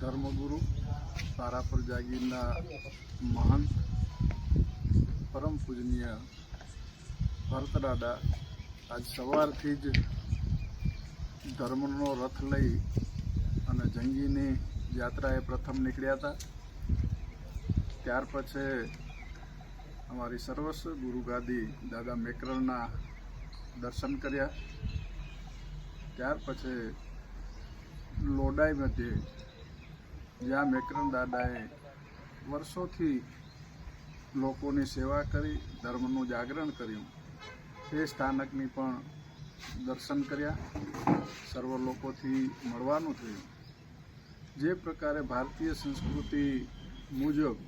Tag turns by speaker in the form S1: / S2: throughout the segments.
S1: ધર્મગુરુ તારાપર જાગીરના મહંત પરમ પૂજનીય ભરતદાદા આજ સવારથી જ ધર્મનો રથ લઈ અને જંગીની યાત્રાએ પ્રથમ નીકળ્યા હતા. ત્યાર પછી અમારી સર્વસ્વ ગુરુગાદી દાદા મેકરણના દર્શન કર્યા. ત્યાર પછી લોડાઈ મધ્યે જ્યાં મેકરણ દાદાએ વર્ષોથી લોકોની સેવા કરી ધર્મનું જાગરણ કર્યું તે સ્થાનકની પણ દર્શન કર્યા. સર્વ લોકોથી મળવાનું થયું. જે પ્રકારે ભારતીય સંસ્કૃતિ મુજબ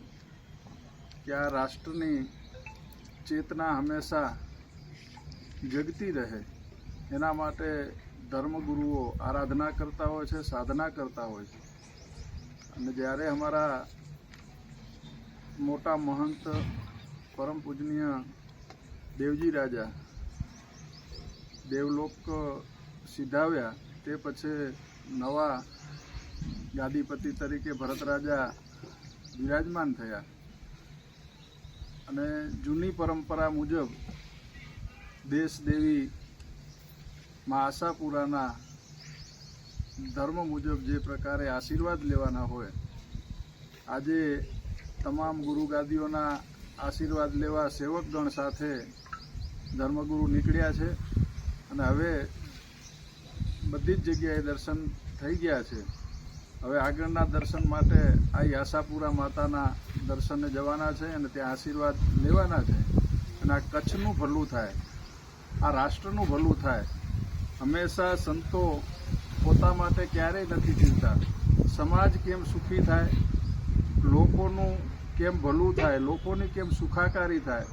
S1: કે આ રાષ્ટ્રની ચેતના હંમેશા જગતી રહે એના માટે ધર્મગુરુઓ આરાધના કરતા હોય છે, સાધના કરતા હોય છે. અને જ્યારે અમારા મોટા મહંત પરમ પૂજનીય દેવજી રાજા દેવલોક સિધાવ્યા તે પછી નવા ગાદીપતિ તરીકે ભરત રાજા વિરાજમાન થયા અને જૂની પરંપરા મુજબ દેશદેવી મા આશાપુરાના ધર્મ મુજબ જે પ્રકારે આશીર્વાદ લેવાના હોય આજે તમામ ગુરુગાદીઓના આશીર્વાદ લેવા સેવકગણ સાથે ધર્મગુરુ નીકળ્યા છે અને હવે બધી જ જગ્યાએ દર્શન થઈ ગયા છે. હવે આગળના દર્શન માટે આ આશાપુરા માતાના દર્શને જવાના છે અને ત્યાં આશીર્વાદ લેવાના છે. અને આ કચ્છનું ભલું થાય, આ રાષ્ટ્રનું ભલું થાય. હંમેશા સંતો પોતા માટે ક્યારેય નથી જીવતા. સમાજ કેમ સુખી થાય, લોકોનું કેમ ભલું થાય, લોકોની કેમ સુખાકારી થાય,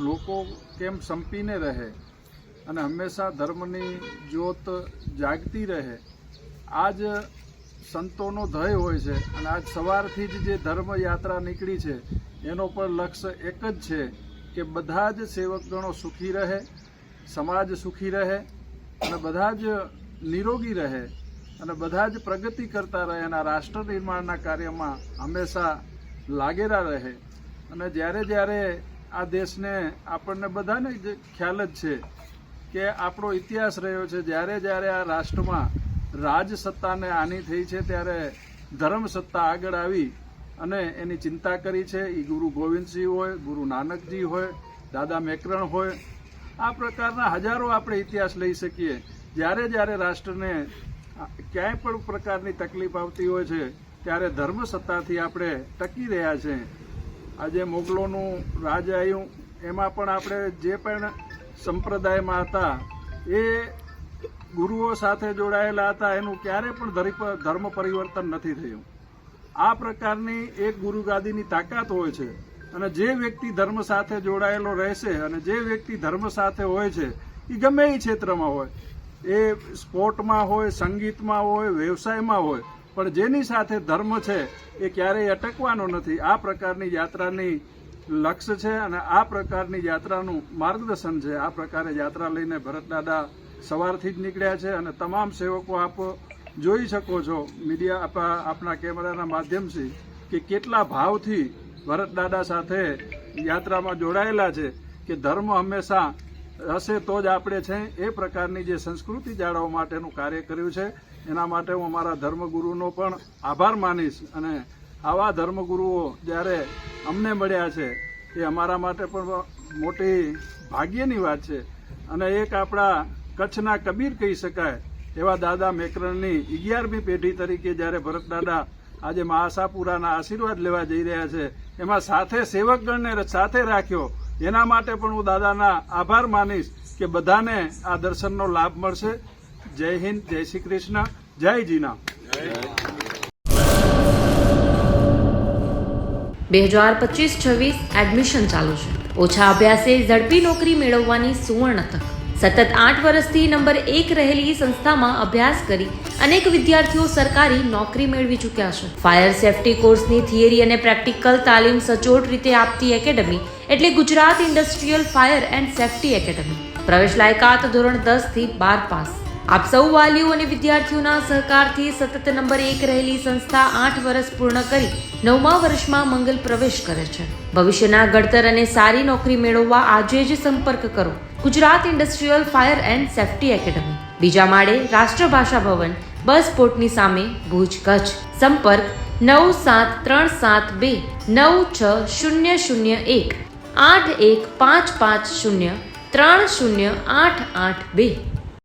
S1: લોકો કેમ સંપીને રહે અને હંમેશા ધર્મની જ્યોત જાગતી રહે, આ જ સંતોનો ધ્યેય હોય છે. અને આજ સવારથી જ જે ધર્મ યાત્રા નીકળી છે એનો પણ લક્ષ્ય એક જ છે કે બધા જ સેવકગણો સુખી રહે, સમાજ સુખી રહે અને બધા જ નિરોગી રહે અને બધા જ પ્રગતિ કરતા રહે અને રાષ્ટ્ર નિર્માણના કાર્યમાં હંમેશા લાગેલા રહે. અને જ્યારે આ દેશને આપણને બધાને જ ખ્યાલ જ છે કે આપણો ઇતિહાસ રહ્યો છે, જ્યારે આ રાષ્ટ્રમાં રાજસત્તાને હાનિ થઈ છે ત્યારે ધર્મ સત્તા આગળ આવી અને એની ચિંતા કરી છે. એ ગુરુ ગોવિંદસિંહ હોય, ગુરુ નાનકજી હોય, દાદા મેકરણ હોય, આ પ્રકારના હજારો આપણે ઇતિહાસ લઈ શકીએ. જ્યારે રાષ્ટ્રને ક્યાંય પણ પ્રકારની તકલીફ આવતી હોય છે ત્યારે ધર્મ સત્તાથી આપણે ટકી રહ્યા છે. આજે મોગલોનું રાજ આવ્યું એમાં પણ આપણે જે પણ સંપ્રદાયમાં હતા એ ગુરુઓ સાથે જોડાયેલા હતા, એનું ક્યારેય પણ ધર્મ પરિવર્તન નથી થયું. આ પ્રકારની એક ગુરુગાદીની તાકાત હોય છે. અને જે વ્યક્તિ ધર્મ સાથે જોડાયેલો રહેશે અને જે વ્યક્તિ ધર્મ સાથે હોય છે એ ગમે એ ક્ષેત્રમાં હોય, એ સ્પોર્ટમાં હોય, સંગીતમાં હોય, વ્યવસાયમાં હોય, પણ જેની સાથે ધર્મ છે એ ક્યારેય અટકવાનો નથી. આ પ્રકારની યાત્રાની લક્ષ્ય છે અને આ પ્રકારની યાત્રાનું માર્ગદર્શન છે. આ પ્રકારે યાત્રા લઈને ભરતદાદા સવારથી જ નીકળ્યા છે અને તમામ સેવકો આપ જોઈ શકો છો મીડિયા આપના કેમેરાના માધ્યમથી કે કેટલા ભાવથી ભરતદાદા સાથે યાત્રામાં જોડાયેલા છે કે ધર્મ હંમેશા હશે તો જ આપણે છે. એ પ્રકારની જે સંસ્કૃતિ જાળવવા માટેનું કાર્ય કર્યું છે એના માટે હું અમારા ધર્મગુરુનો પણ આભાર માનીશ. અને આવા ધર્મગુરુઓ જ્યારે અમને મળ્યા છે એ અમારા માટે પણ મોટી ભાગ્યની વાત છે. અને એક આપણા કચ્છના કબીર કહી શકાય એવા દાદા મેકરણની 11મી પેઢી તરીકે જ્યારે ભરતદાદા આજે મા આશાપુરાના આશીર્વાદ લેવા જઈ રહ્યા છે એમાં સાથે સેવકગણને સાથે રાખ્યો એના માટે પણ હું દાદાના આભાર માનીશ કે બધાને આ દર્શનનો લાભ મળશે. જય હિન્દ, જય શ્રી કૃષ્ણ, જય જીના.
S2: 2025-26 એડમિશન ચાલુ છે. ઓછા અભ્યાસે ઝડપી નોકરી મેળવવાની સુવર્ણ તક. સતત 8 વર્ષથી નંબર 1 રહેલી સંસ્થામાં અભ્યાસ કરી અનેક વિદ્યાર્થીઓ સરકારી નોકરી મેળવી ચૂક્યા છે. ફાયર સેફટી કોર્સની થિયરી અને પ્રેક્ટિકલ તાલીમ સચોટ રીતે આપતી એકેડમી એટલે Gujarat industrial fire and safety academy. પ્રવેશ લાયકાત ધોરણ 10 થી 12 પાસ. આપ સૌ વાલીઓ અને વિદ્યાર્થીઓના સહકારથી સતત નંબર 1 રહેલી સંસ્થા 8 વર્ષ પૂર્ણ કરી 9મા વર્ષમાં મંગલ પ્રવેશ કરે છે. ભવિષ્યના ઘડતર અને સારી નોકરી મેળવવા આજે જ સંપર્ક કરો Gujarat industrial fire and safety academy, બીજા માળે રાષ્ટ્રભાષા ભવન, બસ પોર્ટની સામે, ભુજ, કચ્છ. સંપર્ક 9737296001 8155030882.